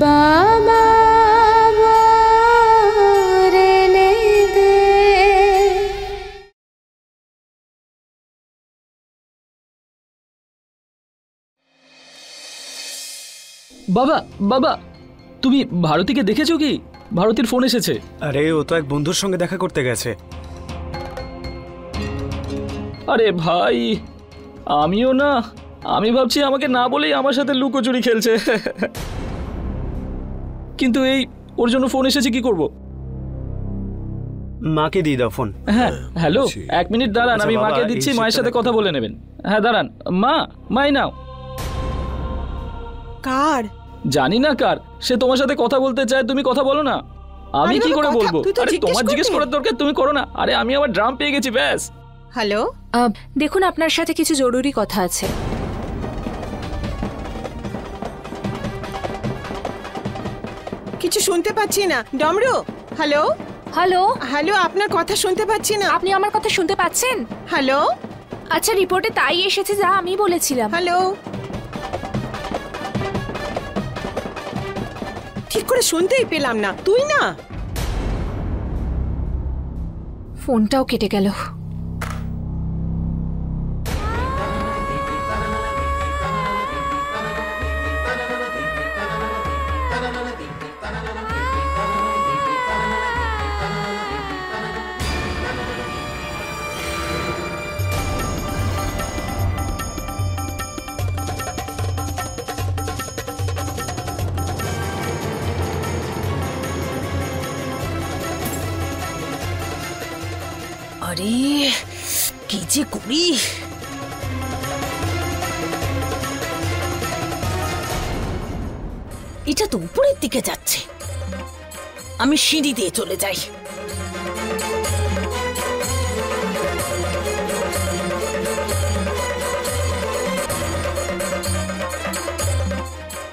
বাবা রে দে। বাবা বাবা, তুমি ভারতীকে দেখেছো কি? ভারতীর ফোন এসেছে। আরে ও তো এক বন্ধুর সঙ্গে দেখা করতে গেছে। আরে ভাই, আমিও না, আমি ভাবছি আমাকে না বলেই আমার সাথে লুকোচুরি খেলছে। কিন্তু এই ওর জন্য ফোন এসেছে, কি করব? মাকে দিয়ে দাও ফোন। হ্যাঁ হ্যালো, 1 মিনিট দাঁড়ান, আমি মাকে দিচ্ছি, মায়ের সাথে কথা বলে নেবেন। হ্যাঁ দাঁড়ান, মাই নাও। কার? জানি না কার, সে তোমার সাথে কথা বলতে চায়, তুমি কথা বলো না। আমি কি করে বলবো? আরে তোমার জিজ্ঞেস করার দরকার, তুমি করো না। আরে আমি আবার ড্রাম পেয়ে গেছি, ব্যাস। হ্যালো, দেখুন আপনার সাথে কিছু জরুরি কথা আছে। কিছু শুনতে পাচ্ছি না। ডমরু, হ্যালো হ্যালো হ্যালো, আপনার কথা শুনতে পাচ্ছি না। আপনি আমার কথা শুনতে পাচ্ছেন? হ্যালো আচ্ছা, রিপোর্টে তাই এসেছে যা আমি বলেছিলাম। হ্যালো, ঠিক করে শুনতেই পেলাম না। তুই না, ফোনটাও কেটে গেল। আরে কি যে করি! এটা তো উপরের দিকে যাচ্ছে, আমি সিঁড়ি দিয়ে চলে যাই।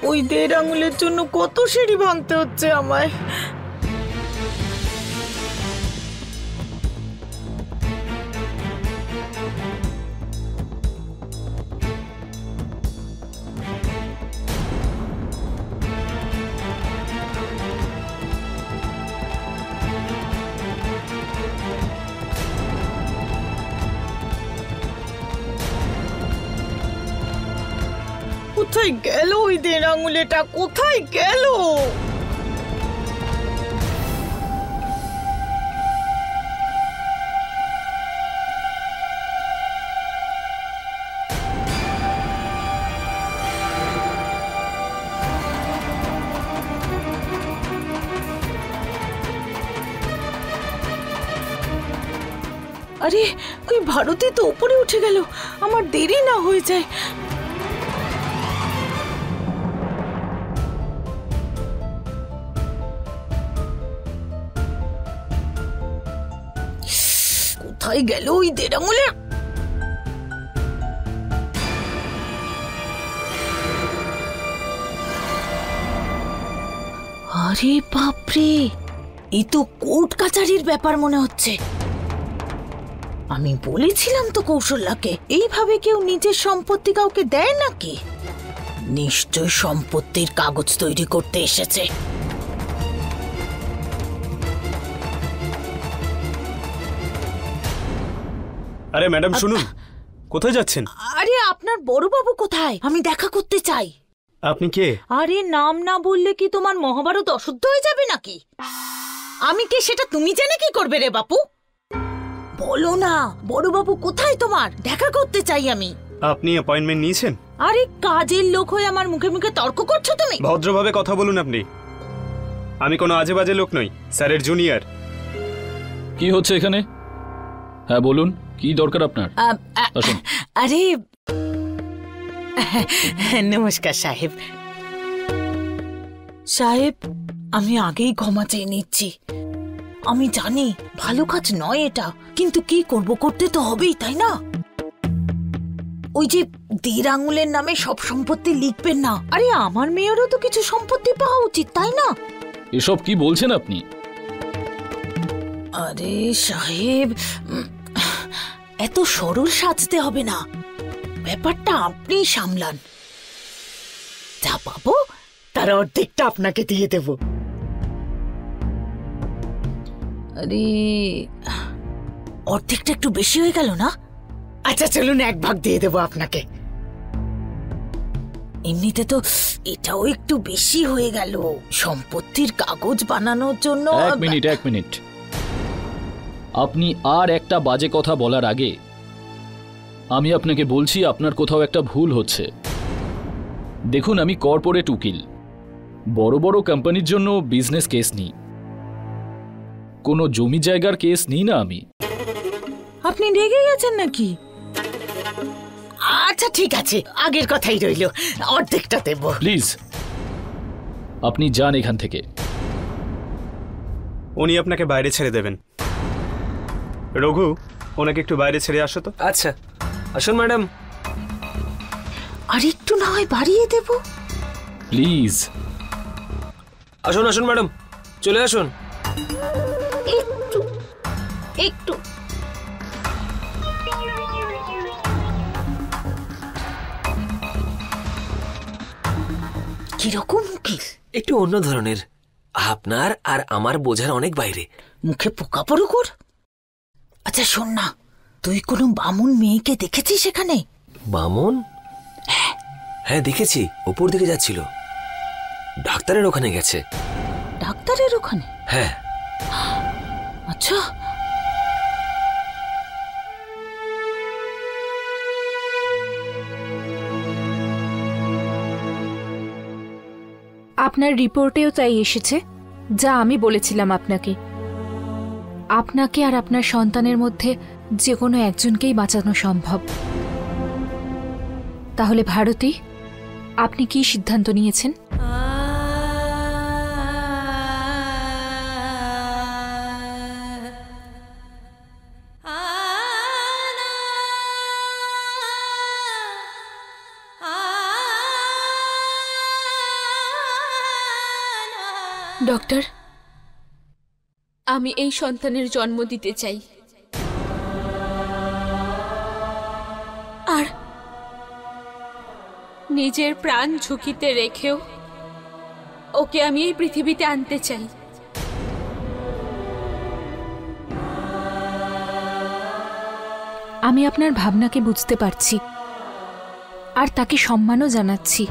ওই 1.5 আঙুলের জন্য কত সিঁড়ি ভাঙতে হচ্ছে আমায়। কোথায় গেল ওই 1.5 আঙুলেটা? কোথায় গেল? আরে ওই ভারতী তো উপরে উঠে গেল, আমার দেরি না হয়ে যায়। কোথায় গেল ওই 1.5 আঙুলে? আরে বাপরে, এ তো কোর্ট কাচারির ব্যাপার মনে হচ্ছে। আমি বলেছিলাম তো কৌশল্যাকে, এইভাবে কেউ নিজের সম্পত্তি কাউকে দেয় নাকি? নিশ্চয় সম্পত্তির কাগজ তৈরি করতে এসেছে। আরে ম্যাডাম শুনুন, কোথায় যাচ্ছেন? আরে আপনার বড়বাবু কোথায়? আমি দেখা করতে চাই। আপনি কে? আরে নাম না বললে কি তোমার মহাভারত অশুদ্ধ হয়ে যাবে নাকি? আমি কে সেটা তুমি জেনে কি করবে রে বাপু? বলো না, বড়বাবু কোথায় তোমার? দেখা করতে চাই আমি। আপনি অ্যাপয়েন্টমেন্ট নিয়েছেন? আরে কাজের লোক হয়ে আমার মুখে মুখে তর্ক করছো তুমি? ভদ্রভাবে কথা বলুন আপনি। আমি কোনো আজে বাজে লোক নই, স্যারের জুনিয়র। কি হচ্ছে এখানে? হ্যাঁ বলুন, কি দরকার আপনার? আসুন। আরে নমস্কার সাহেব। সাহেব, আমি আগেই ক্ষমা চেয়ে নিচ্ছি। আমি জানি ভালো কাজ নয় এটা, কিন্তু কি করব, করতে তো হবেই, তাই না? ওই যে 1.5 আঙুলের নামে সব সম্পত্তি লিখবেন না। আরে আমার মেয়েরও তো কিছু সম্পত্তি পাওয়া উচিত, তাই না? এসব কি বলছেন আপনি? আরে সাহেব, এত সরল সাজতে হবে না, ব্যাপারটা আপনি সামলান। যা পাবো তা তার অর্ধেকটা আপনাকে দিয়ে দেব। আরে অর্ধেকটা একটু বেশি হয়ে গেল না? আচ্ছা চলুন 1 ভাগ দিয়ে দেব আপনাকে। এমনিতে তো এটাও একটু বেশি হয়ে গেল, সম্পত্তির কাগজ বানানোর জন্য। এক মিনিট, আপনি আর একটা বাজে কথা বলার আগে আমি আপনাকে বলছি আপনার কোথাও একটা ভুল হচ্ছে। দেখুন, আমি কর্পোরেট উকিল, বড় বড় কোম্পানির জন্য বিজনেস কেস নিই, কোনো জমি জায়গার কেস নিই না আমি। আপনি রেগে গেছেন নাকি? আচ্ছা ঠিক আছে, আগের কথাই রইল, অর্ধেকটা দেব। প্লিজ আপনি যান এখান থেকে। উনি আপনাকে বাইরে ছেড়ে দেবেন। রঘু, ওনাকে একটু বাইরে ছেড়ে আসো তো। আচ্ছা আসুন ম্যাডাম। আর একটু না হয় বাড়িয়ে দেব। প্লিজ আসুন আসুন ম্যাডাম, চলে আসুন। একটু একটু কিরকম উকিল? একটু অন্য ধরনের, আপনার আর আমার বোঝার অনেক বাইরে। মুখে পোকা পড়ুক ওর। আচ্ছা শোন না, তুই কোনো বামুন মেয়েকে দেখেছিস সেখানে? বামন? হ্যাঁ দেখেছি, উপর দিকে যাচ্ছিল, ডাক্তারের ওখানে গেছে। ডাক্তারের ওখানে? হ্যাঁ। আচ্ছা আপনার রিপোর্টেও তাই এসেছে যা আমি বলেছিলাম আপনাকে। আপনাকে আর আপনার সন্তানের মধ্যে যে কোনো একজনকেই বাঁচানো সম্ভব। তাহলে ভারতী, আপনি কি সিদ্ধান্ত নিয়েছেন? ডক্টর, আমি এই সন্তানের জন্ম দিতে চাই, আর নিজের প্রাণ ঝুঁকিতে রেখেও ওকে আমি এই পৃথিবীতে আনতে চাই। আমি আপনার ভাবনাকে বুঝতে পারছি আর তাকে সম্মানও জানাচ্ছি।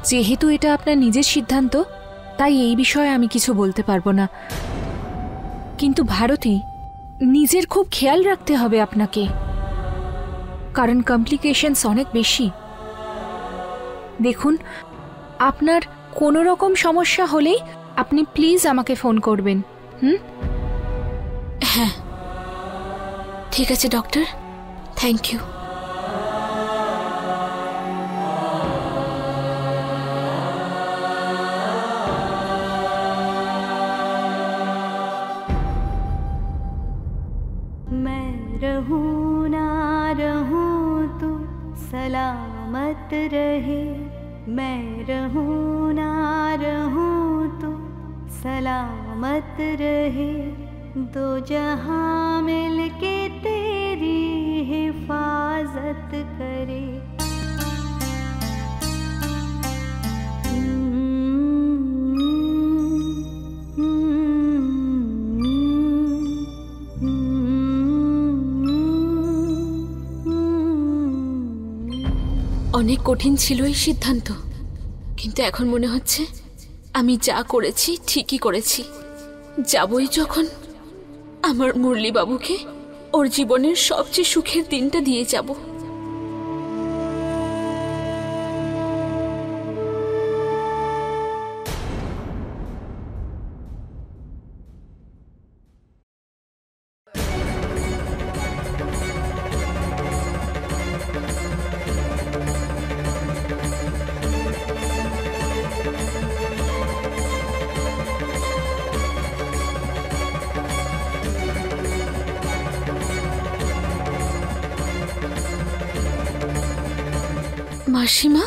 যেহেতু এটা আপনার নিজের সিদ্ধান্ত, তাই এই বিষয়ে আমি কিছু বলতে পারবো না। কিন্তু ভারতী, নিজের খুব খেয়াল রাখতে হবে আপনাকে, কারণ কমপ্লিকেশনস অনেক বেশি। দেখুন, আপনার কোনো রকম সমস্যা হলেই আপনি প্লিজ আমাকে ফোন করবেন। হ্যাঁ ঠিক আছে ডক্টর, থ্যাংক ইউ। रहूं ना रहूं तू सलामत रहे, मैं रहूं ना रहूं तू सलामत रहे, दो जहां मिलके तेरी हिफाजत करे। অনেক কঠিন ছিল এই সিদ্ধান্ত, কিন্তু এখন মনে হচ্ছে আমি যা করেছি ঠিকই করেছি। যাবই যখন, আমার মুরলী বাবুকে ওর জীবনের সবচেয়ে সুখের দিনটা দিয়ে যাব। মাসিমা,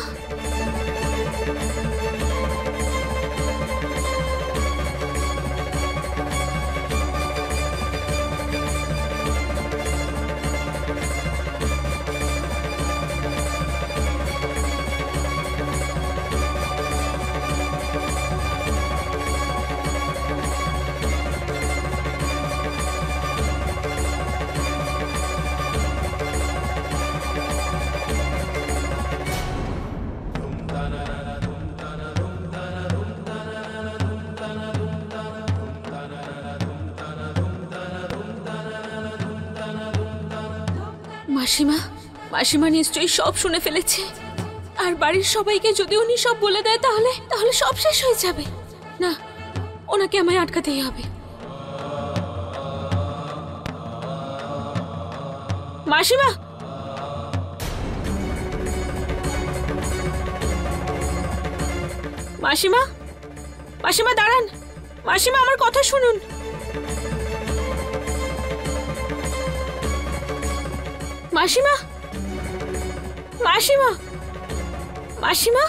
মাসিমা মাসিমা নিশ্চয়ই সব শুনে ফেলেছে। আর বাড়ির সবাইকে যদি উনি সব বলে দেয় তাহলে তাহলে সব শেষ হয়ে যাবে। না, ওনাকে আমায় আটকাতেই হবে। মাসিমা, মাসিমা, মাসিমা দাঁড়ান। মাসিমা, আমার কথা শুনুন। মাসিমা, মাসিমা, মাসিমা,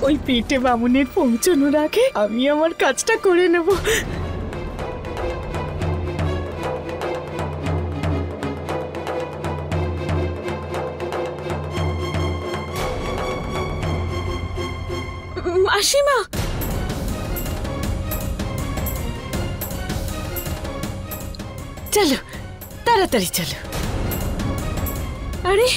ওই পেটে বামুনের পৌঁছানোর আগে আমি আমার কাজটা করে নেব। মাসিমা, চলো তাড়াতাড়ি চলো। আরে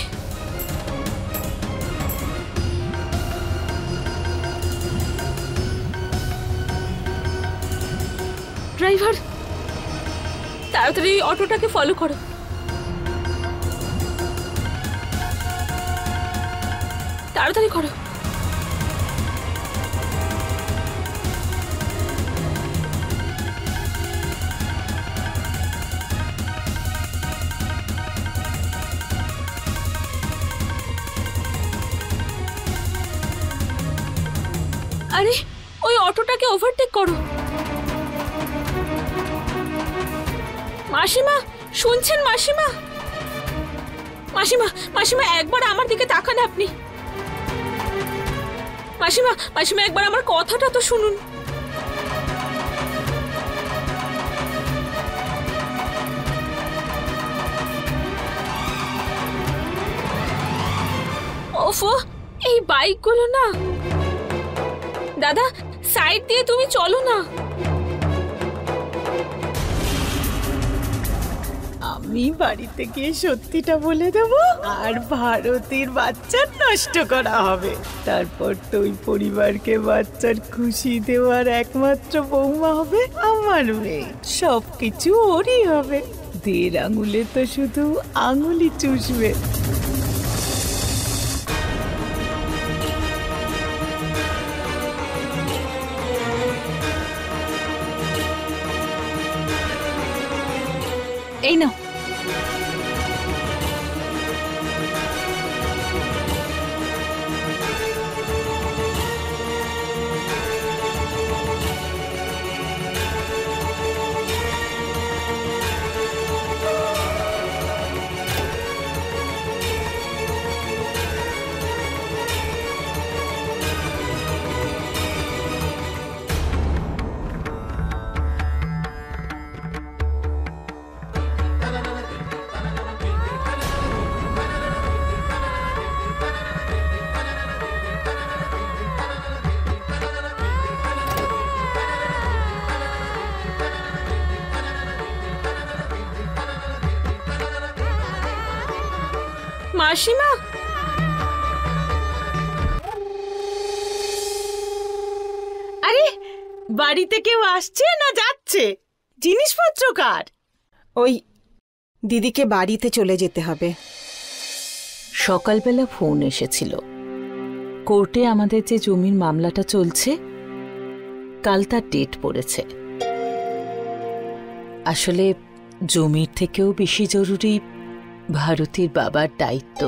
ড্রাইভার, তাড়াতাড়ি অটোটাকে ফলো করো। তাড়াতাড়ি করো। আরে ওই অটোটাকে ওভারটেক করো। মাসিমা, শুনছেন মাসিমা? মাসিমা, মাসিমা একবার আমার দিকে তাকান আপনি। মাসিমা, মাসিমা একবার আমার কথাটা তো শুনুন। ওফো, এই বাইকগুলো না। দাদা, সাইড দিয়ে তুমি চলো না। আমি বাড়িতে গিয়ে সত্যিটা বলে দেব আর ভারতীর বাচ্চার নষ্ট করা হবে। তারপর তো ওই পরিবারকে বাচ্চার খুশি দেওয়ার একমাত্র বৌমা হবে আমার মেয়ে। সবকিছু ওরই হবে। 1.5 আঙুলে তো শুধু আঙুলি চুষবে। এই নাও। মাসিমা, আরে বাড়িতে কেউ আসছে না যাচ্ছে? জিনিসপত্র কার? ওই দিদিকে বাড়িতে চলে যেতে হবে। সকালবেলা ফোন এসেছিল। কোর্টে আমাদের যে জমির মামলাটা চলছে, কাল তার ডেট পড়েছে। আসলে জমির থেকেও বেশি জরুরি ভারতীর বাবার দায়িত্ব,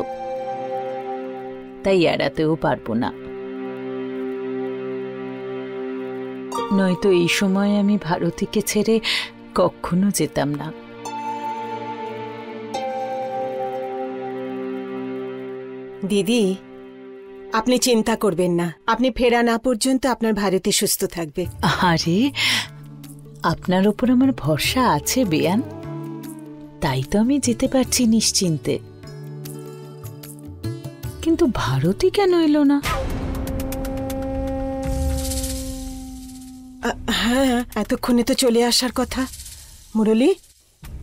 তাই এড়াতেও পারবো না। নয়তো এই সময় আমি ভারতীকে ছেড়ে কখনো যেতাম না। দিদি, আপনি চিন্তা করবেন না। আপনি ফেরা না পর্যন্ত আপনার ভারতী সুস্থ থাকবে। আরে, আপনার ওপর আমার ভরসা আছে বেয়ান, তাই তো আমি যেতে পারছি নিশ্চিন্তে। কিন্তু ভারতী কেন এলো না? হ্যাঁ, এতক্ষণে তো চলে আসার কথা। মুরলী,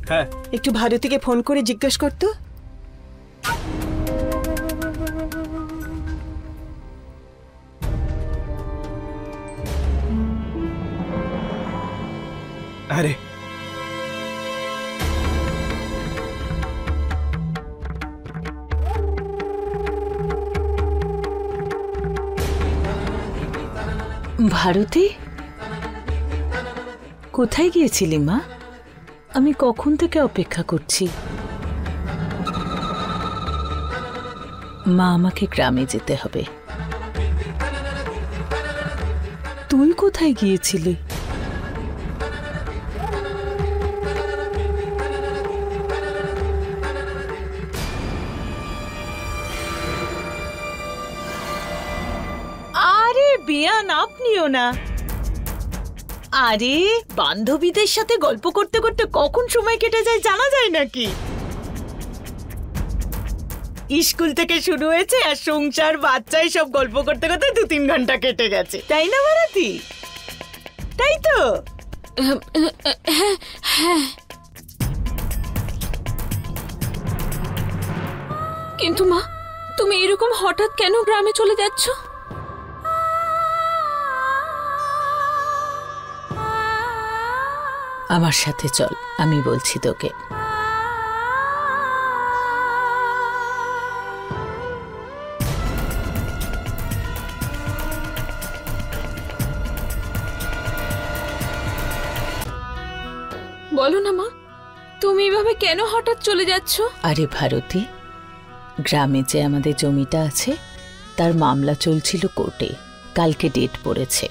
হ্যাঁ একটু ভারতীকে ফোন করে জিজ্ঞেস করতো। আরে ভারতী, কোথায় গিয়েছিলি মা? আমি কখন থেকে অপেক্ষা করছি। মা, আমাকে গ্রামে যেতে হবে। তুই কোথায় গিয়েছিলি? আরে বিয়ান, আপনিও না। আরে বান্ধবীদের সাথে গল্প করতে করতে কখন সময় কেটে যায় জানা যায় নাকি? স্কুল থেকে শুরু হয়েছে আর সংসার বাচ্চাই সব গল্প করতে করতে 2-3 ঘন্টা কেটে গেছে, তাই না ভারতী? তাই তো? হ্যাঁ, কিন্তু মা, তুমি এরকম হঠাৎ কেন গ্রামে চলে যাচ্ছ? আমার সাথে চল, আমি বলছি তোকে। বলো না মা, তুমি এভাবে কেন হঠাৎ চলে যাচ্ছ? আরে ভারতী, গ্রামে যে আমাদের জমিটা আছে তার মামলা চলছিল কোর্টে, কালকে ডেট পড়েছে।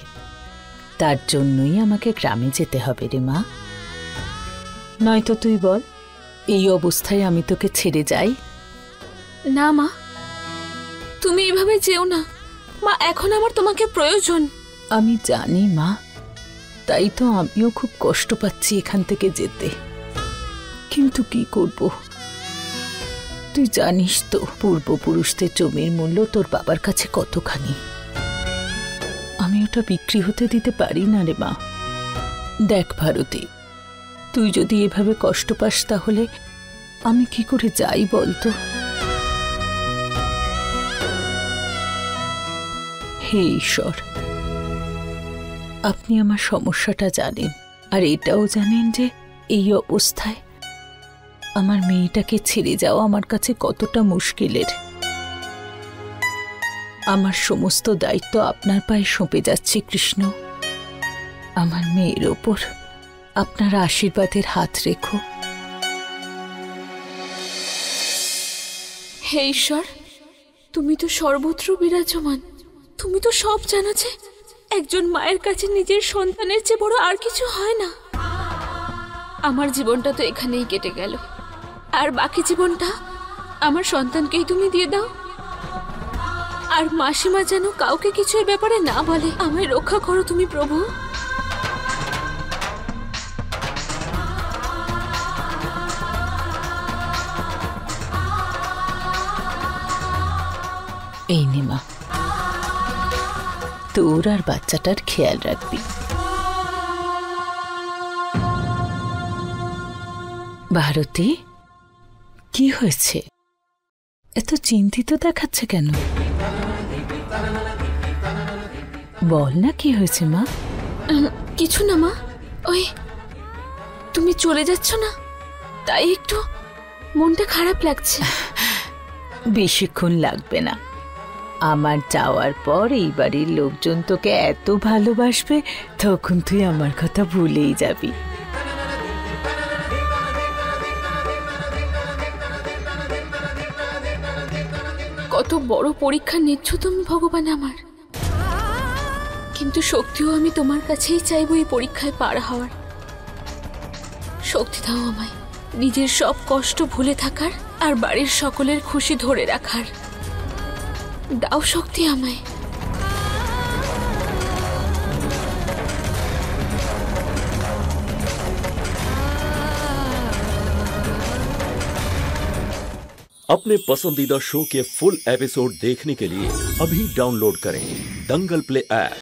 তার জন্যই আমাকে গ্রামে যেতে হবে রে মা। নয়তো তুই বল, এই অবস্থায় আমি তোকে ছেড়ে যাই? না মা, তুমি এভাবে যেও না মা, এখন আমার তোমাকে প্রয়োজন। আমি জানি মা, তাই তো আমিও খুব কষ্ট পাচ্ছি এখান থেকে যেতে, কিন্তু কি করব? তুই জানিস তো পূর্বপুরুষদের জমির মূল্য তোর বাবার কাছে কতখানি। আমি ওটা বিক্রি হতে দিতে পারি না রে মা। দেখ ভারতী, তুই যদি এভাবে কষ্ট পাস তাহলে আমি কি করে যাই বলতো? হে ঈশ্বর, আপনি আমার সমস্যাটা জানেন, আর এটাও জানেন যে এই অবস্থায় আমার মেয়েটাকে ছেড়ে যাওয়া আমার কাছে কতটা মুশকিলের। আমার সমস্ত দায়িত্ব আপনার পায়ে সঁপে যাচ্ছে কৃষ্ণ। আমার মেয়ের ওপর আপনার আশীর্বাদের হাত রেখো। হে ঈশ্বর, তুমি তো সর্বত্র বিরাজমান, তুমি তো সব জানো যে একজন মায়ের কাছে নিজের সন্তানের চেয়ে বড় আর কিছু হয় না। আমার জীবনটা তো এখানেই কেটে গেল, আর বাকি জীবনটা আমার সন্তানকেই তুমি দিয়ে দাও। আর মাসিমা যেন কাউকে কিছু এ ব্যাপারে না বলে। আমায় রক্ষা করো তুমি প্রভু। এই নে মা, তোর আর বাচ্চাটার খেয়াল রাখবি। ভারতী, কি হয়েছে? এত চিন্তিত দেখাচ্ছে কেন? বল না, কি হয়েছে মা? কিছু না মা, ওই তুমি চলে যাচ্ছ না, তাই একটু মনটা খারাপ লাগছে। বেশিক্ষণ লাগবে না। আমার যাওয়ার পর এই বাড়ির লোকজন তোকে এত ভালোবাসবে, তখন তুই আমার কথা ভুলেই যাবি। কত বড় পরীক্ষা নিচ্ছ তুমি ভগবান আমার, কিন্তু শক্তিও আমি তোমার কাছেই চাইবো এই পরীক্ষায় পার হওয়ার। শক্তি দাও আমায় নিজের সব কষ্ট ভুলে থাকার আর বাড়ির সকলের খুশি ধরে রাখার। দাও শক্তি আমায়। अपने पसंदीदा शो के फुल एपिसोड देखने के लिए अभी डाउनलोड करें दंगल प्ले ऐप।